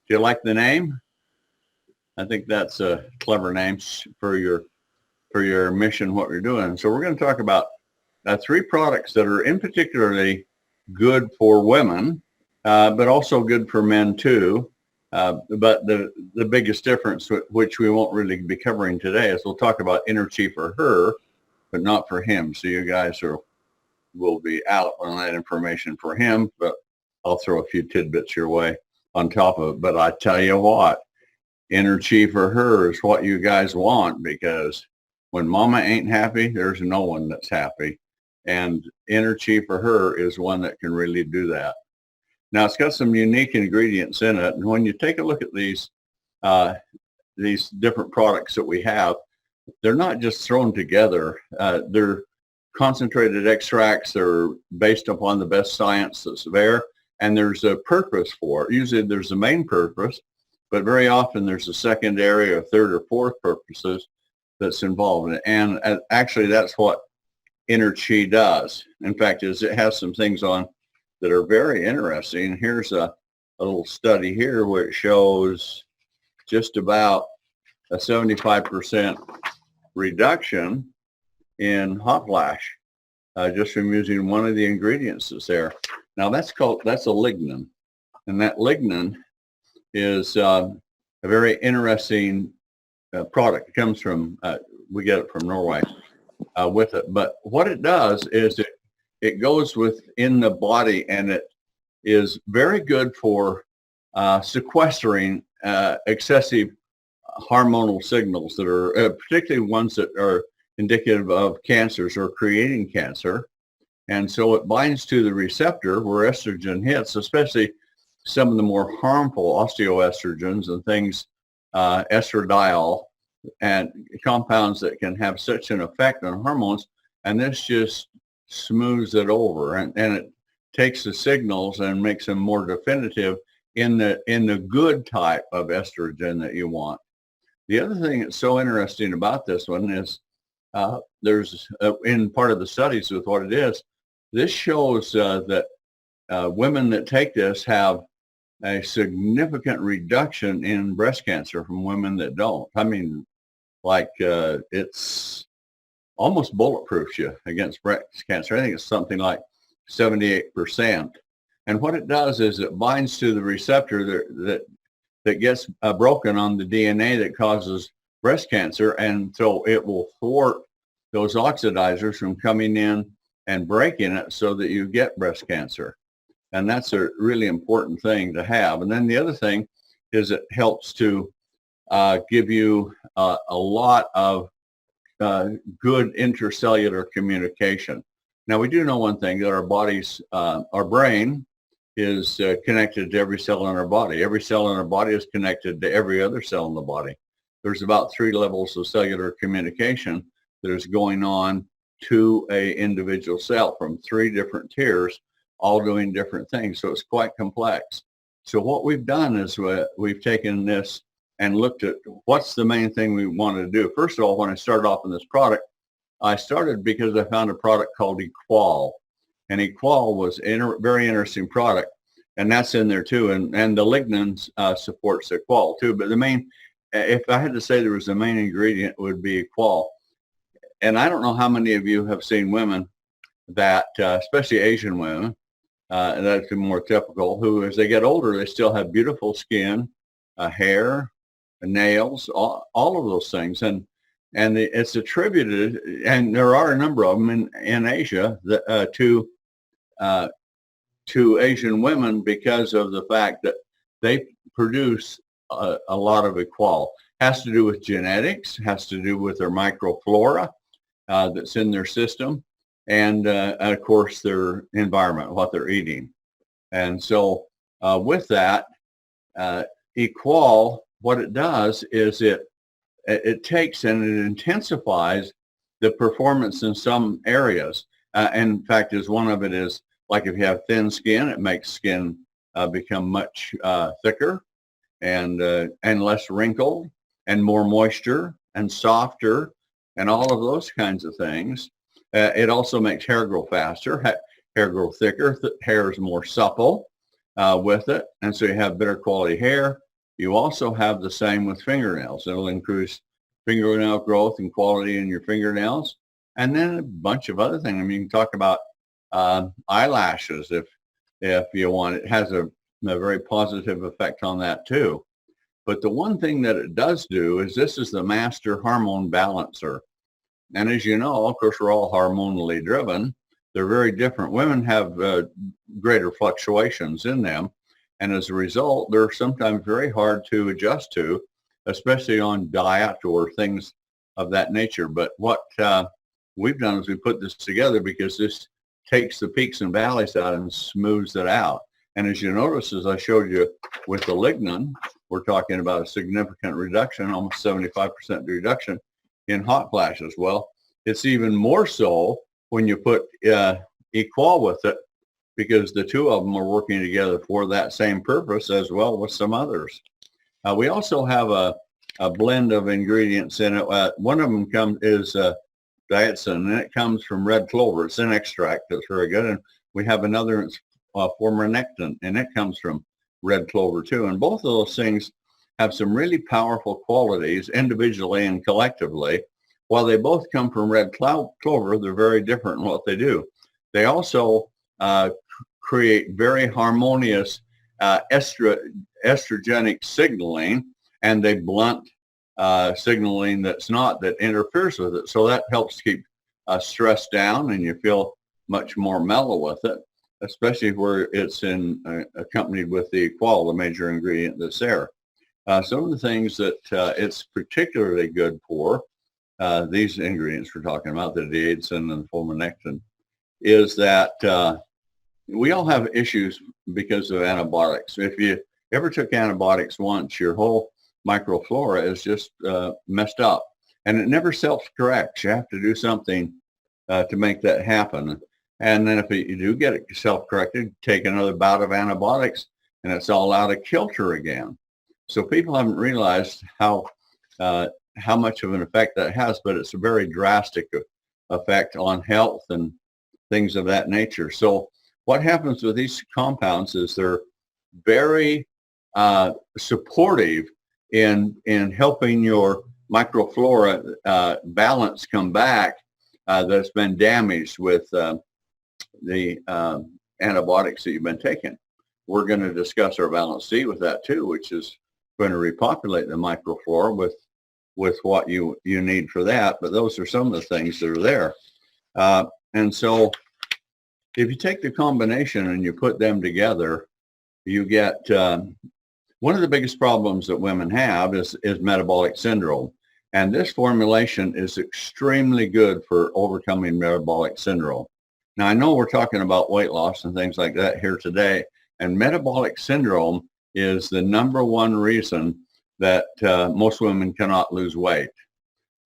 Do you like the name? I think that's a clever name for your mission, what you're doing. So we're going to talk about three products that are in particularly good for women, but also good for men too. But the biggest difference, which we won't really be covering today, is we'll talk about inner chi for her, but not for him. So you guys will be out on that information for him, but I'll throw a few tidbits your way on top of it. But I tell you what, inner chi for her is what you guys want, because when mama ain't happy, there's no one that's happy. And inner chi for her is one that can really do that. Now, it's got some unique ingredients in it. And when you take a look at these different products that we have, they're not just thrown together. They're concentrated extracts. They're based upon the best science that's there. And there's a purpose for it. Usually there's a main purpose, but very often there's a secondary or third or fourth purposes that's involved in it. And actually that's what inner chi does. In fact, it has some things on that are very interesting. Here's a little study here where it shows just about a 75% reduction in hot flash just from using one of the ingredients that's there. Now that's a lignin, and that lignin is a very interesting product. It comes from, we get it from Norway with it. But what it does is it goes within the body, and it is very good for sequestering excessive hormonal signals that are particularly ones that are indicative of cancers or creating cancer. And so it binds to the receptor where estrogen hits, especially some of the more harmful osteoestrogens and things, estradiol, and compounds that can have such an effect on hormones. And this just smooths it over, and it takes the signals and makes them more definitive in the good type of estrogen that you want. The other thing that's so interesting about this one is there's in part of the studies with what it is, this shows that women that take this have a significant reduction in breast cancer from women that don't. I mean, like it's almost bulletproofs you against breast cancer. I think it's something like 78%. And what it does is it binds to the receptor that gets broken on the DNA that causes breast cancer, and so it will thwart those oxidizers from coming in and breaking it so that you get breast cancer. And that's a really important thing to have. And then the other thing is it helps to give you a lot of good intercellular communication. Now, we do know one thing, that our bodies, our brain is connected to every cell in our body. Every cell in our body is connected to every other cell in the body. There's about 3 levels of cellular communication that is going on to a individual cell from 3 different tiers, all doing different things. So it's quite complex. So what we've done is we've taken this and looked at what's the main thing we want to do. First of all, when I started off in this product, I started because I found a product called Equal. And Equal was a very interesting product, and that's in there too. And the lignin supports Equal too. But the main, if I had to say there was a main ingredient, it would be Equal. And I don't know how many of you have seen women that, especially Asian women, that's more typical, who as they get older, they still have beautiful skin, hair, nails, all of those things. And it's attributed, and there are a number of them in Asia, to Asian women because of the fact that they produce a lot of Equal. Has to do with genetics, has to do with their microflora that's in their system, and of course their environment, what they're eating. And so with that, Equal, what it does is it takes and it intensifies the performance in some areas. In fact, as one of it is, like if you have thin skin, it makes skin become much thicker and less wrinkled and more moisture and softer and all of those kinds of things. It also makes hair grow faster, hair grow thicker, hair is more supple with it, and so you have better quality hair. You also have the same with fingernails. It'll increase fingernail growth and quality in your fingernails. And then a bunch of other things. I mean, you can talk about eyelashes if you want. It has a very positive effect on that too. But the one thing that it does do is this is the master hormone balancer. And as you know, of course, we're all hormonally driven. They're very different. Women have greater fluctuations in them. And as a result, they're sometimes very hard to adjust to, especially on diet or things of that nature. But what we've done is we put this together because this takes the peaks and valleys out and smooths it out. And as you notice, as I showed you with the lignin, we're talking about a significant reduction, almost 75% reduction in hot flashes. Well, it's even more so when you put Equal with it, because the two of them are working together for that same purpose as well with some others. We also have a blend of ingredients in it. One of them is dietsin, and it comes from red clover. It's an extract that's very good. And we have another formernectin, and it comes from red clover too. And both of those things have some really powerful qualities individually and collectively. While they both come from red clover, they're very different in what they do. They also create very harmonious estrogenic signaling, and they blunt signaling that interferes with it. So that helps keep stress down, and you feel much more mellow with it, especially where it's accompanied with the Equal, the major ingredient that's there. Some of the things that it's particularly good for, these ingredients we're talking about, the dietsin and the formernectin, is that we all have issues because of antibiotics. If you ever took antibiotics once, your whole microflora is just messed up, and it never self-corrects. You have to do something to make that happen. And then if you do get it self-corrected, take another bout of antibiotics, and it's all out of kilter again. So people haven't realized how much of an effect that has, but it's a very drastic effect on health and things of that nature. So what happens with these compounds is they're very supportive in helping your microflora balance come back that's been damaged with the antibiotics that you've been taking. We're going to discuss our Balance C with that too, which is going to repopulate the microflora with what you need for that. But those are some of the things that are there. And so if you take the combination and you put them together, you get one of the biggest problems that women have is metabolic syndrome. And this formulation is extremely good for overcoming metabolic syndrome. Now, I know we're talking about weight loss and things like that here today, and metabolic syndrome is the number one reason that most women cannot lose weight.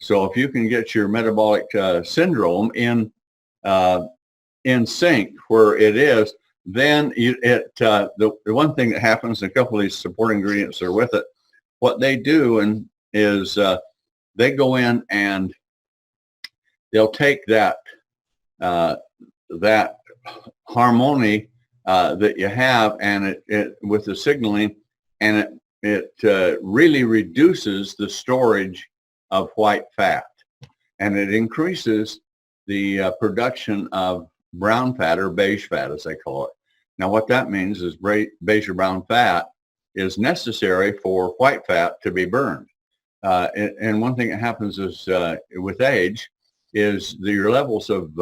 So if you can get your metabolic syndrome in sync where it is, then the one thing that happens, a couple of these supporting ingredients are with it, what they do is they go in and they'll take that harmony that you have, and it with the signaling, and it really reduces the storage of white fat, and it increases the production of brown fat, or beige fat as they call it. Now what that means is beige or brown fat is necessary for white fat to be burned. And one thing that happens is with age is your levels of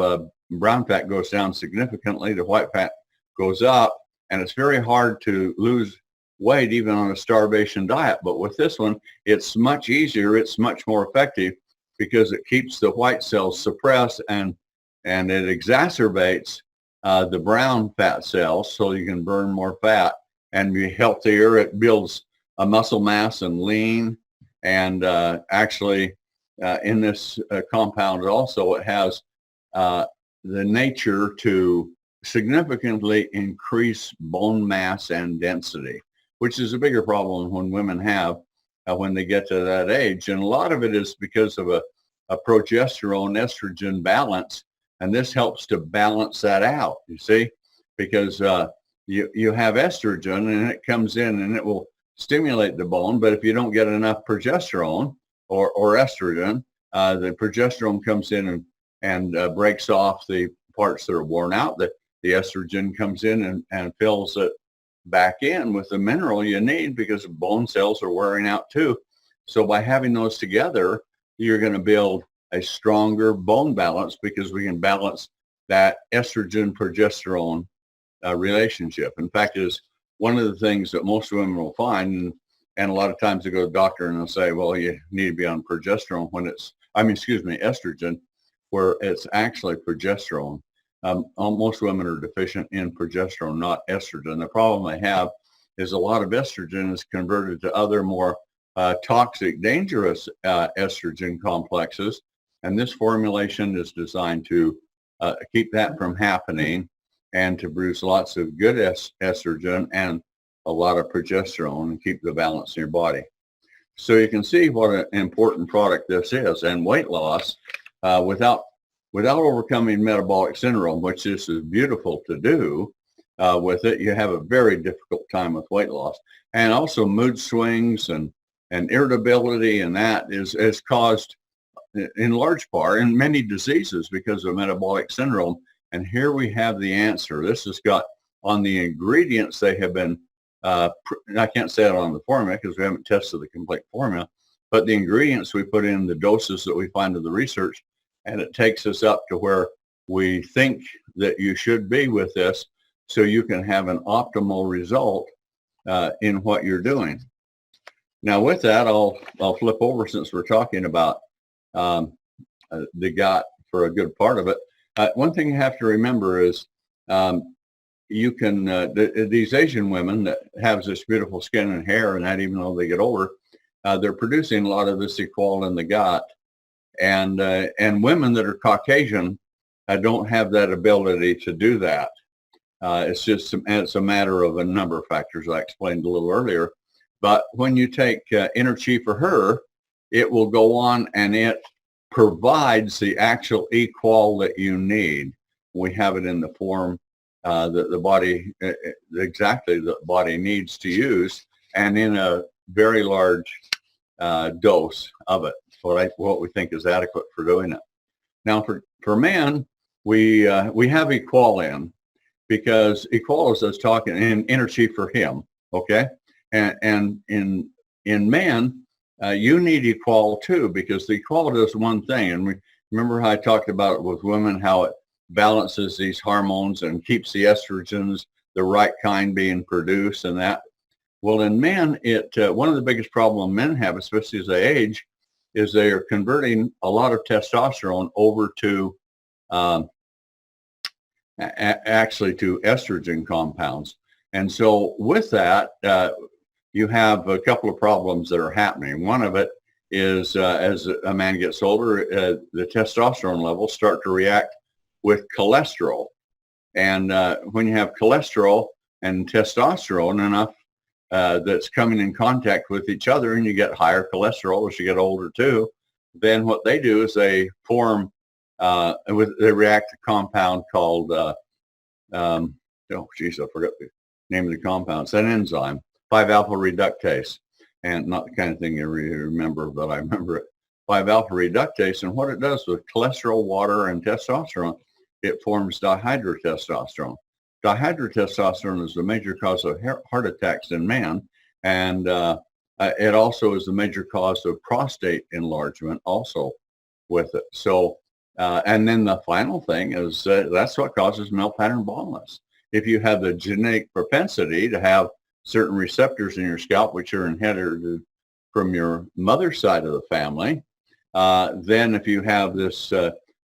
brown fat goes down significantly, the white fat goes up, and it's very hard to lose weight even on a starvation diet. But with this one, it's much easier, it's much more effective, because it keeps the white cells suppressed, and it exacerbates the brown fat cells, so you can burn more fat and be healthier. It builds a muscle mass and lean, and actually in this compound also, it has the nature to significantly increase bone mass and density, which is a bigger problem when women have when they get to that age. And a lot of it is because of a progesterone estrogen balance, and this helps to balance that out, you see, because you have estrogen, and it comes in and it will stimulate the bone, but if you don't get enough progesterone or estrogen, the progesterone comes in and breaks off the parts that are worn out. The estrogen comes in and fills it back in with the mineral you need because bone cells are wearing out too. So by having those together, you're going to build a stronger bone balance because we can balance that estrogen progesterone relationship. In fact, is one of the things that most women will find, and a lot of times they go to the doctor and they'll say, well, you need to be on progesterone when it's, estrogen, where it's actually progesterone. Most women are deficient in progesterone, not estrogen. The problem they have is a lot of estrogen is converted to other more toxic, dangerous estrogen complexes. And this formulation is designed to keep that from happening and to produce lots of good estrogen and a lot of progesterone and keep the balance in your body. So you can see what an important product this is. And weight loss without overcoming metabolic syndrome, which this is beautiful to do, with it, you have a very difficult time with weight loss. And also mood swings and irritability, and that is caused in large part in many diseases because of metabolic syndrome. And here we have the answer. This has got on the ingredients they have been, I can't say it on the formula because we haven't tested the complete formula, but the ingredients we put in, the doses that we find in the research, and it takes us up to where we think that you should be with this so you can have an optimal result in what you're doing. Now with that, I'll flip over since we're talking about the gut for a good part of it. One thing you have to remember is you can, these Asian women that have this beautiful skin and hair, and that even though they get older, they're producing a lot of this equal in the gut. And women that are Caucasian don't have that ability to do that. It's a matter of a number of factors I explained a little earlier. But when you take Energy for Her, it will go on and it provides the actual equal that you need. We have it in the form that the body, exactly the body needs to use, and in a very large dose of it, what we think is adequate for doing it. Now for men, we have Equal in, because Equal is us talking in Energy for Him, okay? And in men, you need Equal too, because the Equal does one thing. And we remember how I talked about it with women, how it balances these hormones and keeps the estrogens, the right kind, being produced and that. Well, in men, one of the biggest problems men have, especially as they age, is they are converting a lot of testosterone over to actually to estrogen compounds. And so with that, you have a couple of problems that are happening. One of it is as a man gets older, the testosterone levels start to react with cholesterol. And when you have cholesterol and testosterone enough that's coming in contact with each other, and you get higher cholesterol as you get older too, then what they do is they form, they react to a compound called, I forgot the name of the compound. It's an enzyme, 5-alpha reductase, and not the kind of thing you remember, but I remember it. 5-alpha reductase, and what it does with cholesterol, water, and testosterone, it forms dihydrotestosterone. Dihydrotestosterone is the major cause of heart attacks in men, and it also is the major cause of prostate enlargement also with it. So, and then the final thing is that's what causes male pattern baldness. If you have the genetic propensity to have certain receptors in your scalp, which are inherited from your mother's side of the family, then if you have this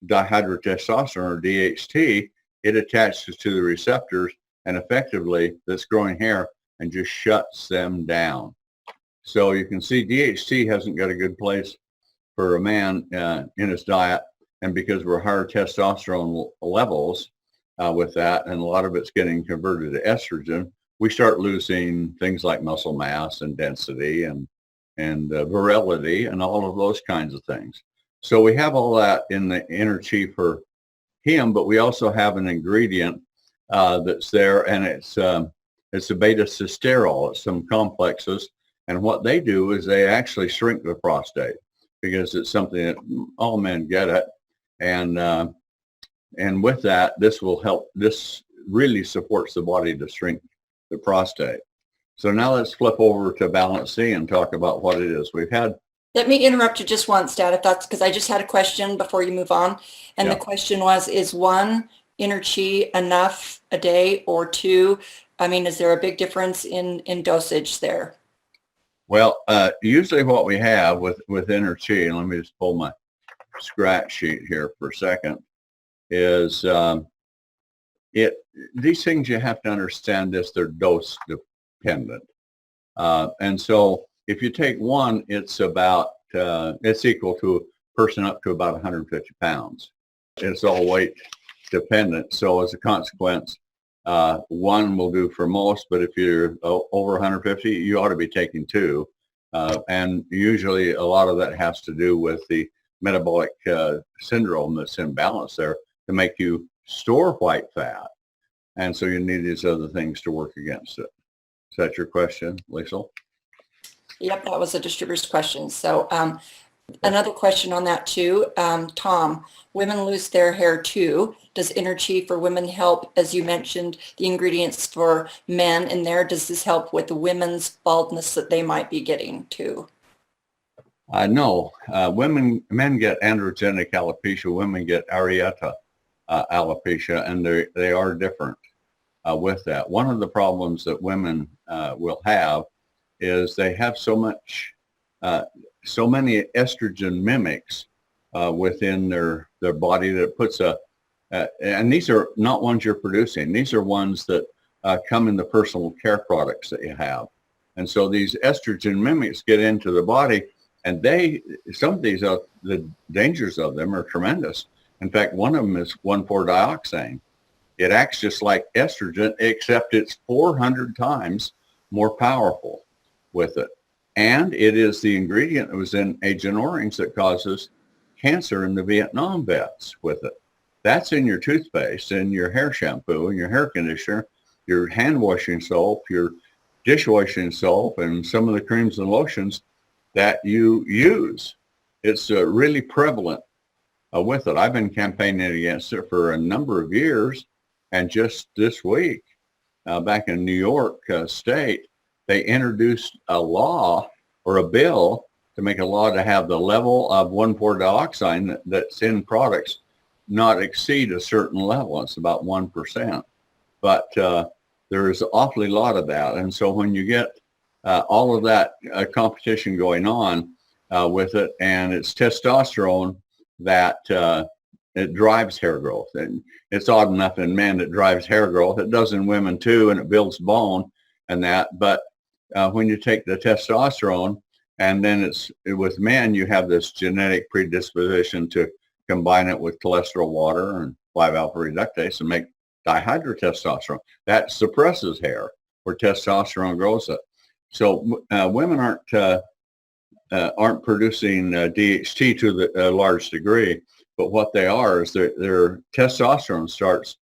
dihydrotestosterone or DHT, it attaches to the receptors and effectively that's growing hair and just shuts them down. So you can see DHT hasn't got a good place for a man in his diet, and because we're higher testosterone levels with that, and a lot of it's getting converted to estrogen, we start losing things like muscle mass and density and virility and all of those kinds of things. So we have all that in the Energy for Him, but we also have an ingredient that's there, and it's a beta cysterol. It's some complexes And what they do is they actually shrink the prostate because it's something that all men get it. And with that, this will help. This really supports the body to shrink the prostate. So now let's flip over to Balance C and talk about what it is. We've had. Let me interrupt you just once, Dad, if that's because I just had a question before you move on. And Yeah. The question was, is one inner chi enough a day or two? I mean, is there a big difference in dosage there? Well, usually what we have with inner chi, and let me just pull my scratch sheet here for a second, is these things you have to understand this, they're dose dependent. And so if you take one, it's about, it's equal to a person up to about 150 pounds. It's all weight dependent. So as a consequence, one will do for most, but if you're over 150, you ought to be taking two. And usually a lot of that has to do with the metabolic syndrome that's imbalanced there to make you store white fat. And so you need these other things to work against it. Is that your question, Lisa? Yep, that was a distributor's question. So another question on that too. Tom, women lose their hair too. Does inner chi for women help? As you mentioned, the ingredients for men in there, does this help with the women's baldness that they might be getting too? No. Men get androgenic alopecia. Women get areata alopecia, and they are different with that. One of the problems that women will have is they have so many estrogen mimics within their body that it puts and these are not ones you're producing. These are ones that come in the personal care products that you have. And so these estrogen mimics get into the body, and some of these, the dangers of them are tremendous. In fact, one of them is 1,4-dioxane. It acts just like estrogen, except it's 400 times more powerful with it. And it is the ingredient that was in Agent Orange that causes cancer in the Vietnam vets with it. That's in your toothpaste, and your hair shampoo, and your hair conditioner, your hand washing soap, your dishwashing soap, and some of the creams and lotions that you use. It's really prevalent with it. I've been campaigning against it for a number of years, and just this week, back in New York State, they introduced a law or a bill to make a law to have the level of 1,4-dioxane that's in products not exceed a certain level. It's about 1%. But there is an awfully lot of that. And so when you get all of that competition going on with it, and it's testosterone that it drives hair growth. And it's odd enough in men it drives hair growth. It does in women too, and it builds bone and that. But when you take the testosterone, and then with men, you have this genetic predisposition to combine it with cholesterol water and 5-alpha reductase and make dihydrotestosterone. That suppresses hair where testosterone grows it. So women aren't producing DHT to a large degree, but what they are is their testosterone starts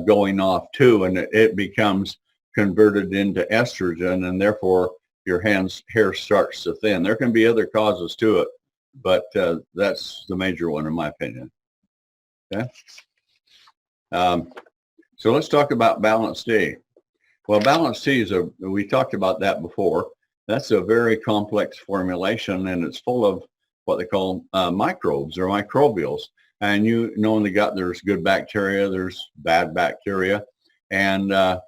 going off too, and it becomes converted into estrogen, and therefore your hair starts to thin. There can be other causes to it, but that's the major one in my opinion. Okay. So let's talk about Balance D. Well, Balance D we talked about that before. That's a very complex formulation, and it's full of what they call microbes or microbials. And you know, in the gut, there's good bacteria, there's bad bacteria, and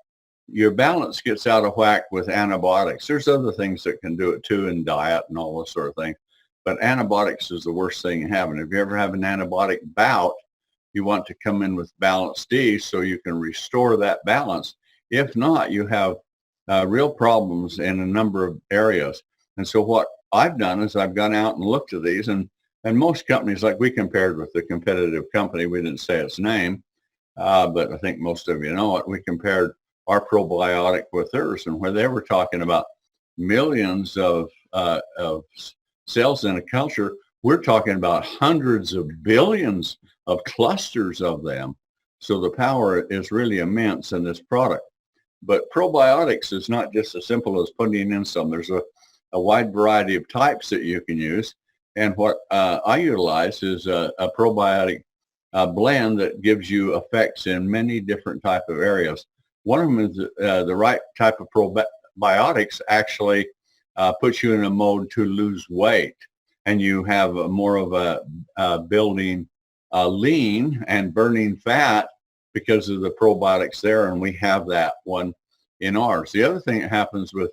your balance gets out of whack with antibiotics. There's other things that can do it too, in diet and all this sort of thing. But antibiotics is the worst thing you have. And if you ever have an antibiotic bout, you want to come in with Balance D so you can restore that balance. If not, you have real problems in a number of areas. And so what I've done is I've gone out and looked at these, and most companies, like we compared with the competitive company, we didn't say its name, but I think most of you know it. We compared our probiotic with theirs, and where they were talking about millions of cells in a culture, we're talking about hundreds of billions of clusters of them. So the power is really immense in this product. But probiotics is not just as simple as putting in some. There's a wide variety of types that you can use. And what I utilize is a probiotic blend that gives you effects in many different type of areas. One of them is the right type of probiotics actually puts you in a mode to lose weight, and you have more of a building lean and burning fat because of the probiotics there, and we have that one in ours. The other thing that happens with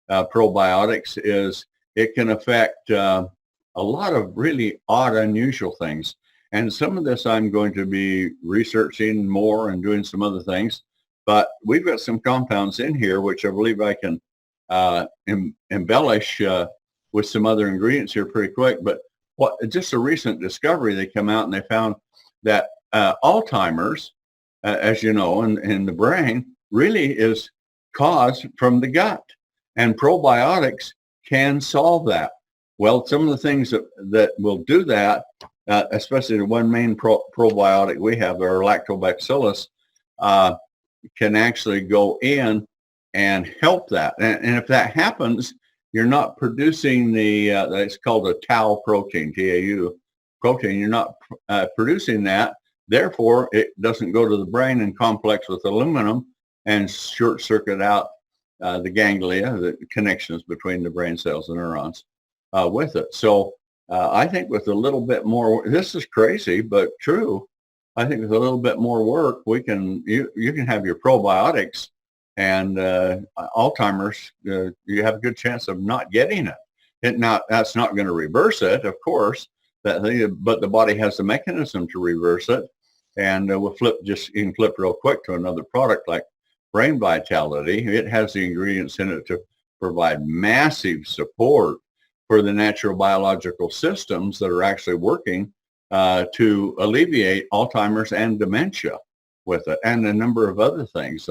probiotics is it can affect a lot of really odd, unusual things. And some of this I'm going to be researching more and doing some other things. But we've got some compounds in here which I believe I can embellish with some other ingredients here pretty quick. But just a recent discovery, they come out and they found that Alzheimer's, as you know, in the brain really is caused from the gut. And probiotics can solve that. Well, some of the things that will do that, especially the one main probiotic we have, our lactobacillus, can actually go in and help that. And if that happens, you're not producing it's called a tau protein, TAU protein. You're not producing that. Therefore, it doesn't go to the brain and complex with aluminum and short circuit out the ganglia, the connections between the brain cells and neurons with it. So I think with a little bit more, this is crazy, but true. I think with a little bit more work, you can have your probiotics, and Alzheimer's, you have a good chance of not getting it. That's not going to reverse it, of course, but the body has the mechanism to reverse it. And you can flip real quick to another product like Brain Vitality. It has the ingredients in it to provide massive support for the natural biological systems that are actually working to alleviate Alzheimer's and dementia with it, and a number of other things,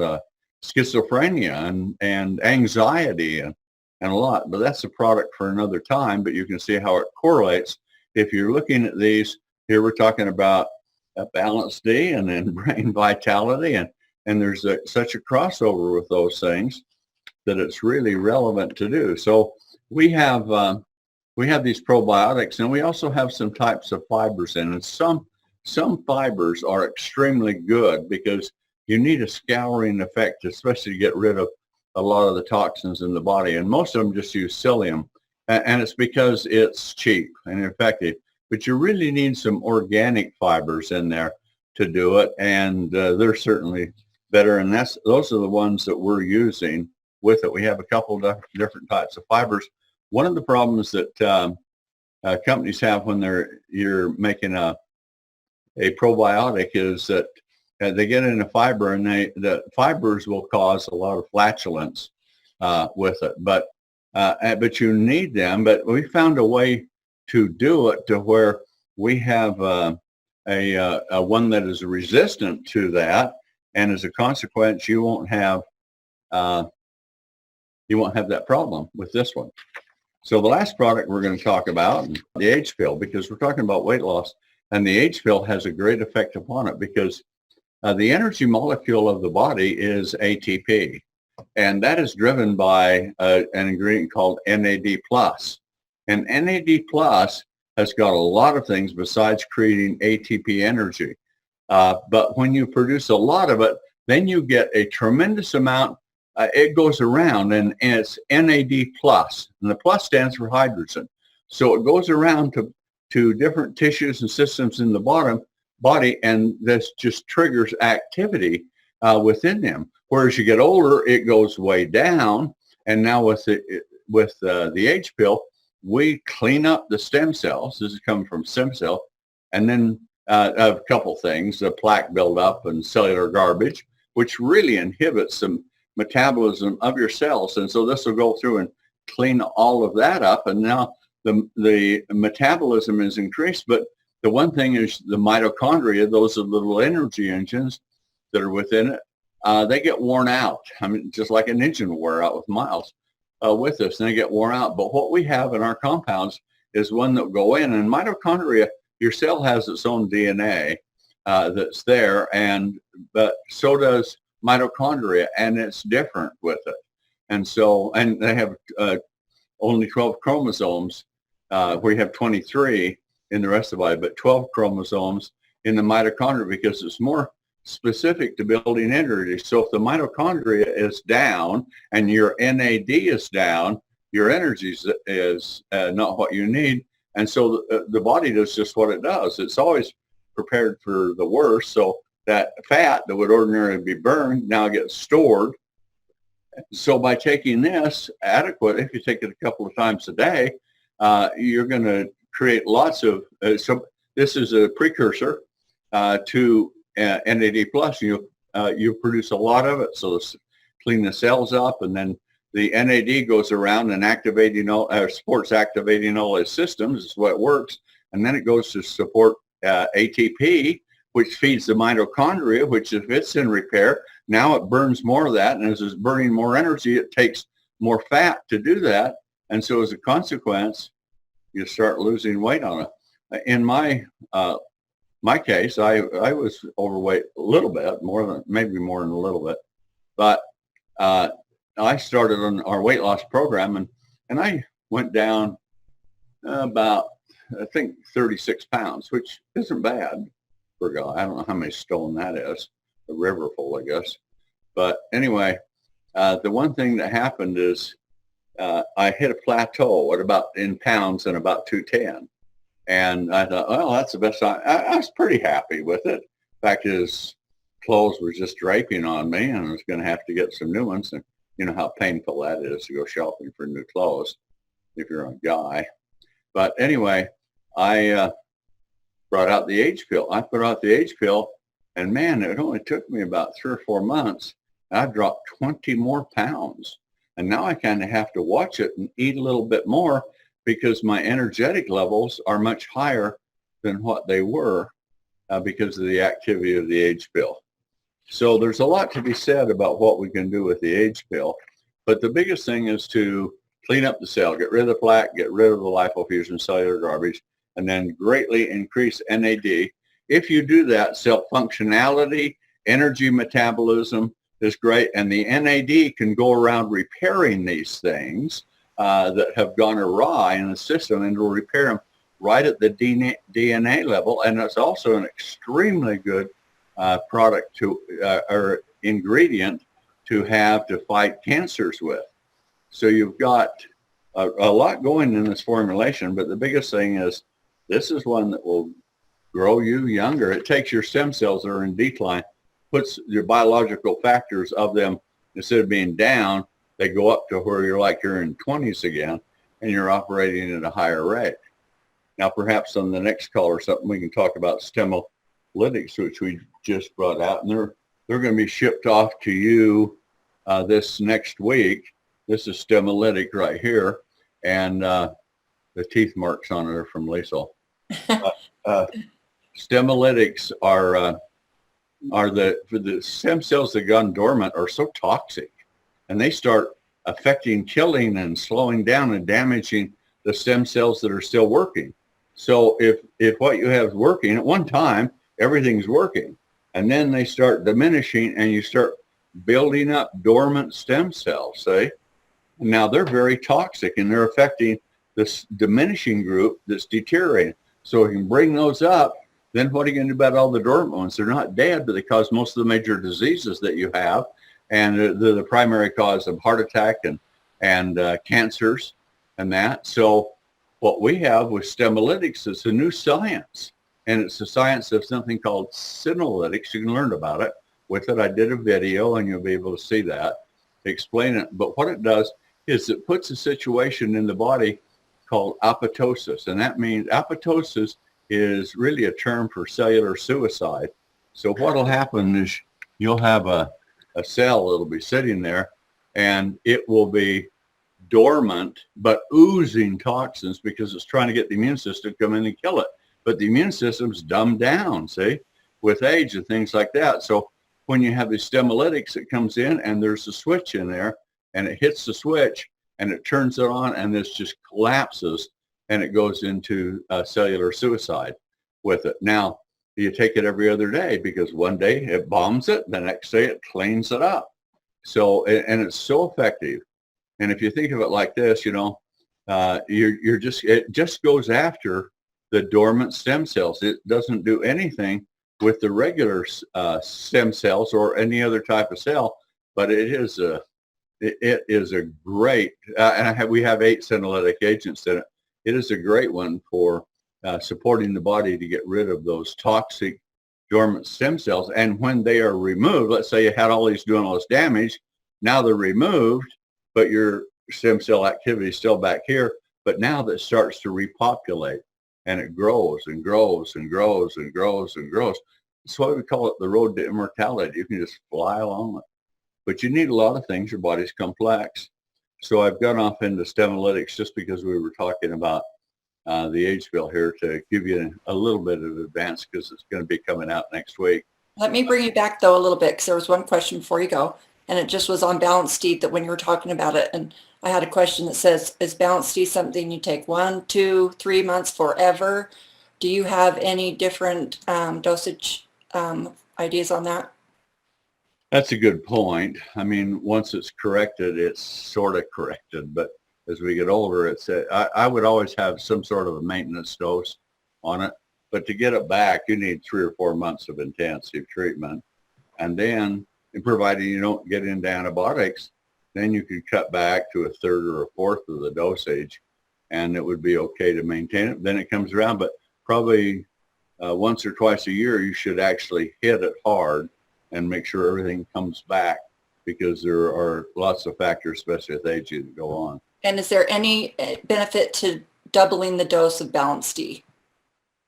schizophrenia and anxiety and a lot. But that's a product for another time, but you can see how it correlates. If you're looking at these, here we're talking about a Balance D and then Brain Vitality, and there's such a crossover with those things that it's really relevant to do. So we have these probiotics, and we also have some types of fibers in, and some fibers are extremely good because you need a scouring effect, especially to get rid of a lot of the toxins in the body. And most of them just use psyllium, and it's because it's cheap and effective. But you really need some organic fibers in there to do it, and they're certainly better. And those are the ones that we're using with it. We have a couple of different types of fibers. One of the problems that companies have when you're making a probiotic is that they get in a fiber, and the fibers will cause a lot of flatulence with it. But you need them. But we found a way to do it to where we have a one that is resistant to that, and as a consequence, you won't have that problem with this one. So the last product we're going to talk about, the age pill, because we're talking about weight loss, and the age pill has a great effect upon it because the energy molecule of the body is ATP, and that is driven by an ingredient called NAD+. And NAD+ has got a lot of things besides creating ATP energy. But when you produce a lot of it, then you get a tremendous amount. It goes around, and it's NAD+, and the plus stands for hydrogen. So it goes around to different tissues and systems in the body, and this just triggers activity within them. Whereas you get older, it goes way down, and now with the age pill, we clean up the stem cells. This is coming from stem cell, and then a couple things, the plaque buildup and cellular garbage, which really inhibits some metabolism of your cells. And so this will go through and clean all of that up. And now the metabolism is increased. But the one thing is the mitochondria, those are the little energy engines that are within it. They get worn out. I mean, just like an engine will wear out with miles with this, and they get worn out. But what we have in our compounds is one that will go in, and mitochondria, your cell has its own DNA that's there, but so does mitochondria, and it's different with it. And so, and they have only 12 chromosomes, where you have 23 in the rest of the body, but 12 chromosomes in the mitochondria because it's more specific to building energy. So if the mitochondria is down and your NAD is down, your energy is not what you need. And so the body does just what it does. It's always prepared for the worst. So that fat that would ordinarily be burned now gets stored. So by taking this adequate, if you take it a couple of times a day, you're going to create lots of, so this is a precursor to NAD plus. You produce a lot of it, so clean the cells up, and then the NAD goes around and supports activating all its systems. Is what it works, and then it goes to support ATP, which feeds the mitochondria, which if it's in repair, now it burns more of that, and as it's burning more energy, it takes more fat to do that, and so as a consequence, you start losing weight on it. In my case, I was overweight a little bit, maybe more than a little bit, but I started on our weight loss program, and I went down about, I think, 36 pounds, which isn't bad for a guy. I don't know how many stone that is, a river full, I guess. But anyway, the one thing that happened is I hit a plateau in pounds and about 210. And I thought, well, that's the best. I was pretty happy with it. In fact, his clothes were just draping on me, and I was going to have to get some new ones. And you know how painful that is to go shopping for new clothes if you're a guy. But anyway, I brought out the age pill. I put out the age pill, and man, it only took me about 3 or 4 months. I dropped 20 more pounds. And now I kind of have to watch it and eat a little bit more because my energetic levels are much higher than what they were because of the activity of the age pill. So there's a lot to be said about what we can do with the age pill. But the biggest thing is to clean up the cell, get rid of the plaque, get rid of the lipofuscin cellular garbage, and then greatly increase NAD. If you do that, cell functionality, energy metabolism is great, and the NAD can go around repairing these things that have gone awry in the system, and will repair them right at the DNA level. And it's also an extremely good product or ingredient to have to fight cancers with. So you've got a lot going in this formulation, but the biggest thing is this is one that will grow you younger. It takes your stem cells that are in decline, puts your biological factors of them, instead of being down, they go up to where you're in 20s again, and you're operating at a higher rate. Now, perhaps on the next call or something, we can talk about Stemolytics, which we just brought out, and they're going to be shipped off to you this next week. This is Stemolytic right here, and the teeth marks on it are from Liesel. Stemolytics are the stem cells that gone dormant are so toxic, and they start affecting, killing, and slowing down and damaging the stem cells that are still working. So if what you have is working, at one time, everything's working, and then they start diminishing, and you start building up dormant stem cells, see? Now they're very toxic, and they're affecting this diminishing group that's deteriorating. So if you can bring those up, then what are you going to do about all the dormant ones? They're not dead, but they cause most of the major diseases that you have, and they're the primary cause of heart attack and cancers and that. So what we have with Stemolytics is a new science, and it's a science of something called senolytics. You can learn about it with it. I did a video, and you'll be able to see that, explain it. But what it does is it puts a situation in the body called apoptosis, and that means apoptosis is really a term for cellular suicide. So what will happen is you'll have a cell that'll be sitting there, and it will be dormant but oozing toxins because it's trying to get the immune system to come in and kill it. But the immune system's dumbed down, see, with age and things like that. So when you have these Stemolytics, it comes in and there's a switch in there, and it hits the switch and it turns it on, and this just collapses, and it goes into cellular suicide with it. Now, you take it every other day because one day it bombs it, the next day it cleans it up. So, and it's so effective. And if you think of it like this, you know, it just goes after the dormant stem cells. It doesn't do anything with the regular stem cells or any other type of cell, but it is a great, and we have 8 senolytic agents in it. It is a great one for supporting the body to get rid of those toxic dormant stem cells. And when they are removed, let's say you had all these doing all this damage, now they're removed, but your stem cell activity is still back here, but now that starts to repopulate and it grows and grows and grows and grows and grows. That's why we call it the road to immortality. You can just fly along it. But you need a lot of things. Your body's complex. So I've gone off into stemnolytics just because we were talking about the age bill here to give you a little bit of advance because it's going to be coming out next week. Let me bring you back though a little bit because there was one question before you go, and it just was on balanced D that when you were talking about it, and I had a question that says, is balanced D something you take 1, 2, 3 months forever? Do you have any different dosage ideas on that? That's a good point. I mean, once it's corrected, it's sort of corrected, but as we get older, I would always have some sort of a maintenance dose on it. But to get it back, you need 3 or 4 months of intensive treatment. And then, provided you don't get into antibiotics, then you could cut back to a third or a fourth of the dosage, and it would be okay to maintain it. Then it comes around, but probably once or twice a year, you should actually hit it hard and make sure everything comes back, because there are lots of factors, especially with aging, that go on. And is there any benefit to doubling the dose of Balance D?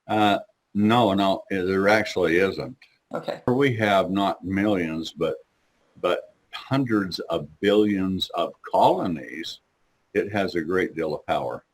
No, there actually isn't. Okay. We have not millions, but hundreds of billions of colonies. It has a great deal of power.